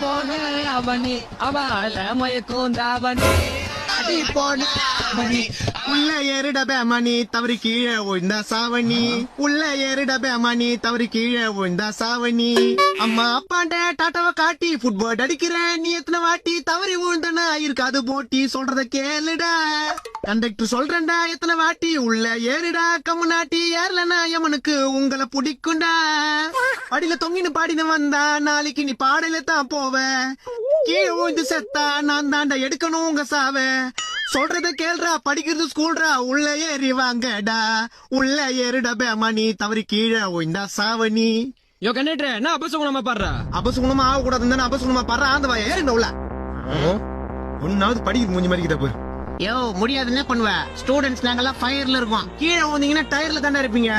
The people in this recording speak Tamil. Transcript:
போன அவனி அவள மயக்கோந்தாவனி அடி போன அவனி உள்ள ஏறிட பேமணி தவறி கீழே விழுந்தா சாவணி உள்ள ஏறிட பேமணி தவறி கீழே விழுந்தா சாவணி அம்மா அப்பாண்ட டாட்டாவை காட்டி ஃபுட்பால் அடிக்கிறேன் நீ எத்தனை வாட்டி தவறி விழுந்தனா இருக்காது போட்டி சொல்றத கேளுடா கண்டக்டர் சொல்றேன்டா எத்தனை வாட்டி உள்ள ஏறிடா கம்முனாட்டி ஏறலனா எமனுக்கு உங்களை பிடிக்கும்டா அடியில தொங்கின்னு பாடினு வந்தா நாளைக்கு நீ பாடல தான் போவ கீழே விழுந்து செத்தா நான் தாண்டா எடுக்கணும் உங்க சாவ சொல்றத கேள்றா படிக்கிறது ஸ்கூல்ரா உள்ள ஏறி வாங்கடா உள்ள ஏறிட பேமணி தவறி கீழே விழுந்தா சாவணி யோ கண்டக்டர் என்ன அபசகுணமா பாடுறா அபசுகுணமா ஆக கூடாதுன்னு அபசுகுணமா பாடுறா அந்த வா ஏறிண்ட உள்ள ஒன்னாவது படிக்கிறது மூஞ்சி மாதிரி கிட்ட யோ முடியாதுன்னு பண்ணுவ ஸ்டூடெண்ட்ஸ் நாங்கெல்லாம் ஃபயர்ல இருக்கோம் கீழே வந்தீங்கன்னா டயர்ல தானே இருப்பீங்க